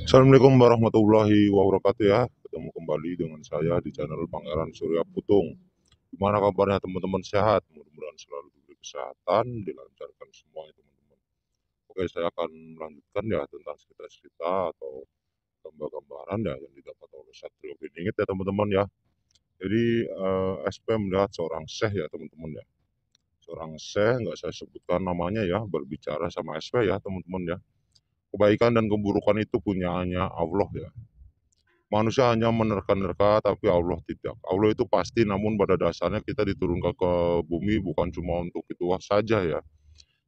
Assalamualaikum warahmatullahi wabarakatuh ya. Ketemu kembali dengan saya di channel Pangeran Surya Putung. Gimana kabarnya teman-teman, sehat? Mudah-mudahan selalu diberi kesehatan, dilancarkan semuanya teman-teman. Oke, saya akan melanjutkan ya tentang cerita-cerita atau gambar-gambaran ya yang didapat oleh Satrio Piningit ya teman-teman ya. Jadi SP melihat seorang syekh ya teman-teman ya. Seorang syekh, nggak saya sebutkan namanya ya, berbicara sama SP ya teman-teman ya. Kebaikan dan keburukan itu punyaannya Allah ya. Manusia hanya menerka-nerka, tapi Allah tidak. Allah itu pasti, namun pada dasarnya kita diturunkan ke bumi bukan cuma untuk itu saja ya.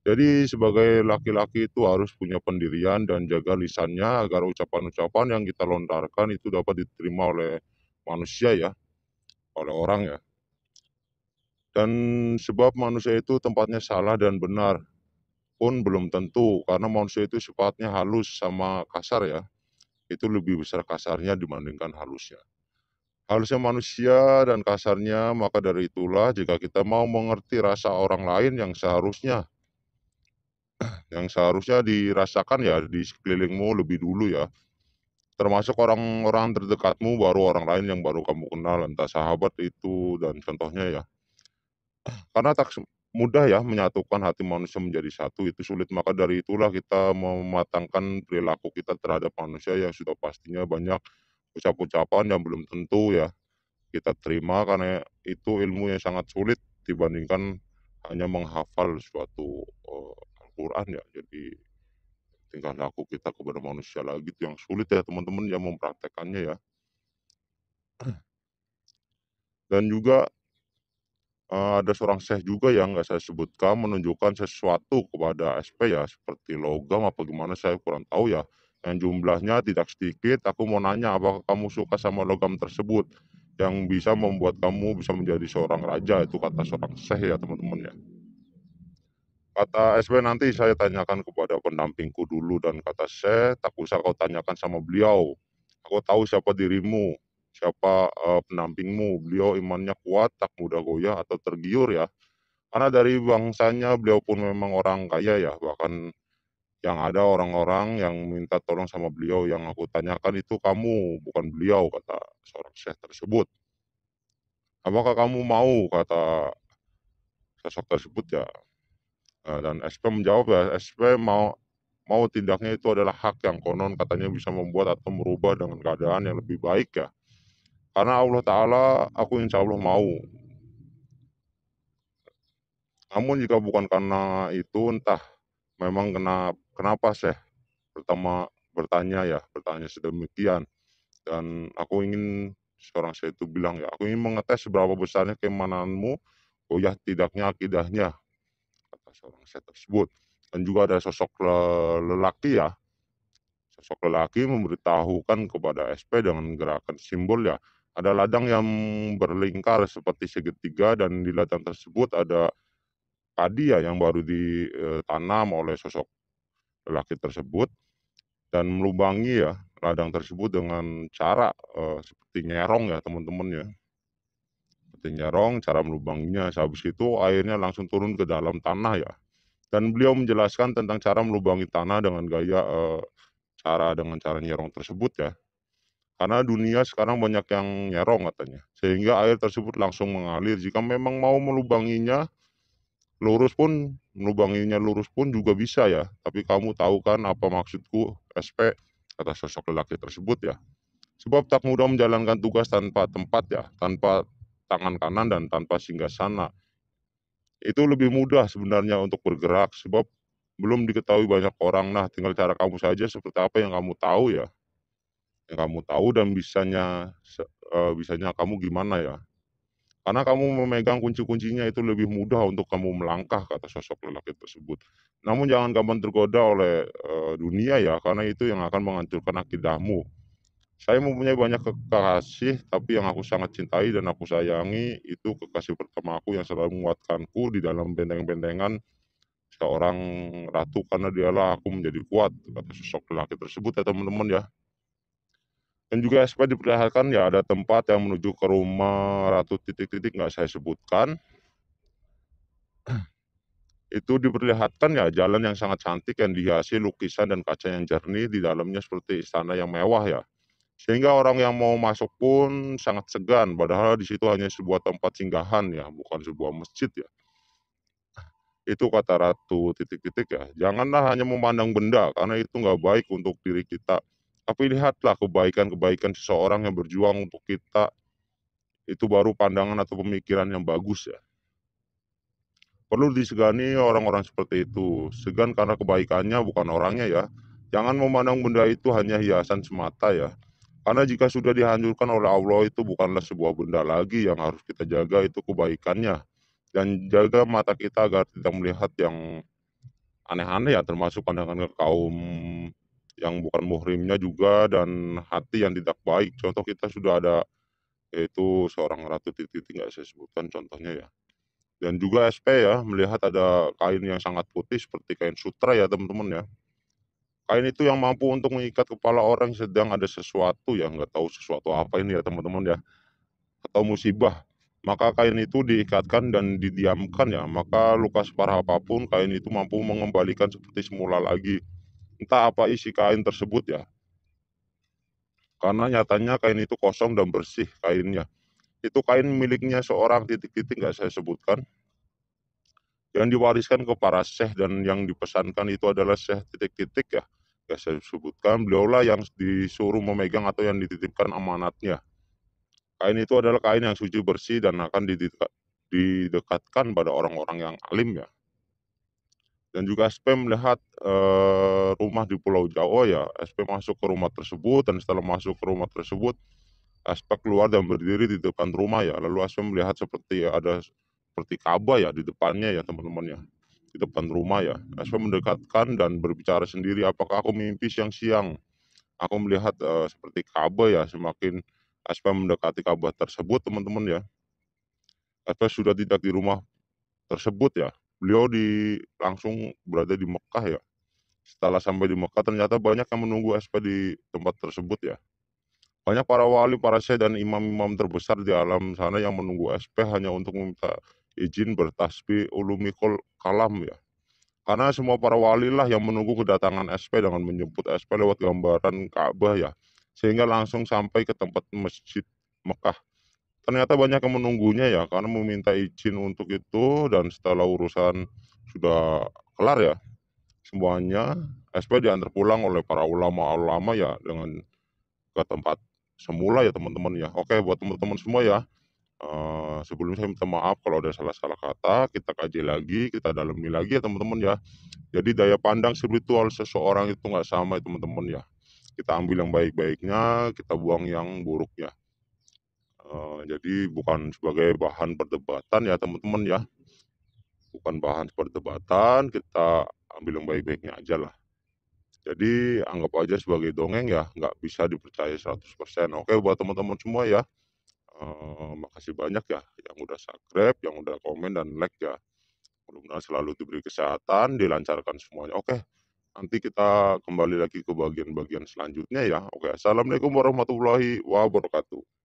Jadi sebagai laki-laki itu harus punya pendirian dan jaga lisannya agar ucapan-ucapan yang kita lontarkan itu dapat diterima oleh manusia ya, oleh orang ya. Dan sebab manusia itu tempatnya salah dan benar pun belum tentu, karena manusia itu sifatnya halus sama kasar ya. Itu lebih besar kasarnya dibandingkan halusnya. Halusnya manusia dan kasarnya, maka dari itulah jika kita mau mengerti rasa orang lain yang seharusnya dirasakan ya di sekelilingmu lebih dulu ya. Termasuk orang-orang terdekatmu, baru orang lain yang baru kamu kenal, entah sahabat itu dan contohnya ya. Karena mudah ya menyatukan hati manusia menjadi satu, itu sulit. Maka dari itulah kita mematangkan perilaku kita terhadap manusia yang sudah pastinya banyak ucap-ucapan yang belum tentu ya kita terima, karena itu ilmu yang sangat sulit dibandingkan hanya menghafal suatu Al-Quran ya. Jadi tingkah laku kita kepada manusia lagi itu yang sulit ya teman-teman yang mempraktekannya ya. Dan juga ada seorang syekh juga yang nggak saya sebutkan menunjukkan sesuatu kepada SP ya, seperti logam apa gimana saya kurang tahu ya, yang jumlahnya tidak sedikit. Aku mau nanya, apakah kamu suka sama logam tersebut yang bisa membuat kamu bisa menjadi seorang raja? Itu kata seorang syekh ya teman-teman ya. Kata SB, nanti saya tanyakan kepada pendampingku dulu, dan kata Syekh, tak usah kau tanyakan sama beliau. Aku tahu siapa dirimu, siapa pendampingmu. Beliau imannya kuat, tak mudah goyah atau tergiur ya. Karena dari bangsanya beliau pun memang orang kaya ya. Bahkan yang ada orang-orang yang minta tolong sama beliau. Yang aku tanyakan itu kamu, bukan beliau, kata seorang Syekh tersebut. Apakah kamu mau, kata sosok tersebut ya. Dan SP menjawab ya, SP mau mau tindaknya itu adalah hak yang konon katanya bisa membuat atau merubah dengan keadaan yang lebih baik ya. Karena Allah Ta'ala, aku insya Allah mau. Namun jika bukan karena itu, entah memang kenapa Syekh pertama bertanya sedemikian. Dan aku ingin seorang Syekh itu bilang ya, aku ingin mengetes seberapa besarnya keimananmu, goyah tidaknya akidahnya, kata seorang Syekh tersebut. Dan juga ada sosok lelaki ya. Sosok lelaki memberitahukan kepada SP dengan gerakan simbol ya. Ada ladang yang berlingkar seperti segitiga, dan di ladang tersebut ada padi ya yang baru ditanam oleh sosok lelaki tersebut, dan melubangi ya ladang tersebut dengan cara seperti nyerong ya teman-teman ya. Seperti nyerong cara melubanginya. Habis itu airnya langsung turun ke dalam tanah ya. Dan beliau menjelaskan tentang cara melubangi tanah dengan gaya dengan cara nyerong tersebut ya. Karena dunia sekarang banyak yang nyerong katanya, sehingga air tersebut langsung mengalir. Jika memang mau melubanginya lurus pun juga bisa ya. Tapi kamu tahu kan apa maksudku, SP, kata sosok lelaki tersebut ya. Sebab tak mudah menjalankan tugas tanpa tempat ya, tanpa tangan kanan dan tanpa singgasana. Itu lebih mudah sebenarnya untuk bergerak, sebab belum diketahui banyak orang. Nah, tinggal cara kamu saja seperti apa yang kamu tahu ya. Yang kamu tahu dan bisanya kamu gimana ya. Karena kamu memegang kunci-kuncinya itu lebih mudah untuk kamu melangkah, kata sosok lelaki tersebut. Namun jangan gampang tergoda oleh dunia ya, karena itu yang akan menghancurkan akidahmu. Saya mempunyai banyak kekasih, tapi yang aku sangat cintai dan aku sayangi itu kekasih pertama aku yang selalu menguatkanku di dalam benteng-bentengan seorang ratu, karena dialah aku menjadi kuat, kata sosok lelaki tersebut ya teman-teman ya. Dan juga supaya diperlihatkan ya, ada tempat yang menuju ke rumah ratu titik-titik nggak saya sebutkan. Itu diperlihatkan ya jalan yang sangat cantik yang dihiasi lukisan dan kaca yang jernih, di dalamnya seperti istana yang mewah ya. Sehingga orang yang mau masuk pun sangat segan, padahal di situ hanya sebuah tempat singgahan ya, bukan sebuah masjid ya. Itu kata Ratu titik-titik ya. Janganlah hanya memandang benda, karena itu nggak baik untuk diri kita. Tapi lihatlah kebaikan-kebaikan seseorang yang berjuang untuk kita, itu baru pandangan atau pemikiran yang bagus ya. Perlu disegani orang-orang seperti itu. Segan karena kebaikannya bukan orangnya ya. Jangan memandang benda itu hanya hiasan semata ya. Karena jika sudah dihancurkan oleh Allah, itu bukanlah sebuah benda lagi yang harus kita jaga, itu kebaikannya. Dan jaga mata kita agar tidak melihat yang aneh-aneh ya, termasuk pandangan ke kaum yang bukan muhrimnya juga, dan hati yang tidak baik. Contoh kita sudah ada, yaitu seorang ratu titik-titik, nggak saya sebutkan contohnya ya. Dan juga SP ya, melihat ada kain yang sangat putih seperti kain sutra ya teman-teman ya. Kain itu yang mampu untuk mengikat kepala orang sedang ada sesuatu ya, nggak tahu sesuatu apa ini ya teman-teman ya, atau musibah. Maka kain itu diikatkan dan didiamkan ya, maka luka separah apapun kain itu mampu mengembalikan seperti semula lagi. Entah apa isi kain tersebut ya, karena nyatanya kain itu kosong dan bersih kainnya. Itu kain miliknya seorang titik-titik, nggak saya sebutkan, yang diwariskan ke para syekh, dan yang dipesankan itu adalah syekh titik-titik ya. Nggak saya sebutkan, beliaulah yang disuruh memegang atau yang dititipkan amanatnya. Kain itu adalah kain yang suci bersih dan akan didekatkan pada orang-orang yang alim ya. Dan juga SP melihat rumah di Pulau Jawa ya. SP masuk ke rumah tersebut, dan setelah masuk ke rumah tersebut, SP keluar dan berdiri di depan rumah ya. Lalu SP melihat seperti ada seperti Ka'bah ya di depannya ya teman-teman ya. Di depan rumah ya. SP mendekatkan dan berbicara sendiri, apakah aku mimpi siang-siang? Aku melihat seperti Ka'bah ya. Semakin SP mendekati Ka'bah tersebut teman-teman ya, SP sudah tidak di rumah tersebut ya. Beliau langsung berada di Mekah ya. Setelah sampai di Mekah, ternyata banyak yang menunggu SP di tempat tersebut ya. Banyak para wali, para syekh, dan imam-imam terbesar di alam sana yang menunggu SP hanya untuk meminta izin bertasbih ulumikul kalam ya. Karena semua para wali lah yang menunggu kedatangan SP dengan menyebut SP lewat gambaran Ka'bah ya. Sehingga langsung sampai ke tempat masjid Mekah. Ternyata banyak yang menunggunya ya, karena meminta izin untuk itu, dan setelah urusan sudah kelar ya, semuanya SP diantar pulang oleh para ulama-ulama ya, dengan ke tempat semula ya teman-teman ya. Oke, buat teman-teman semua ya, sebelumnya saya minta maaf kalau ada salah-salah kata, kita kaji lagi, kita dalami lagi ya teman-teman ya. Jadi daya pandang spiritual seseorang itu nggak sama ya teman-teman ya. Kita ambil yang baik-baiknya, kita buang yang buruknya. Jadi bukan sebagai bahan perdebatan ya teman-teman ya, bukan bahan perdebatan, kita ambil yang baik-baiknya aja lah. Jadi anggap aja sebagai dongeng ya, nggak bisa dipercaya 100%. Oke, buat teman-teman semua ya, makasih banyak ya yang udah subscribe, yang udah komen dan like ya. Mudah-mudahan selalu diberi kesehatan, dilancarkan semuanya. Oke, nanti kita kembali lagi ke bagian-bagian selanjutnya ya. Oke, assalamualaikum warahmatullahi wabarakatuh.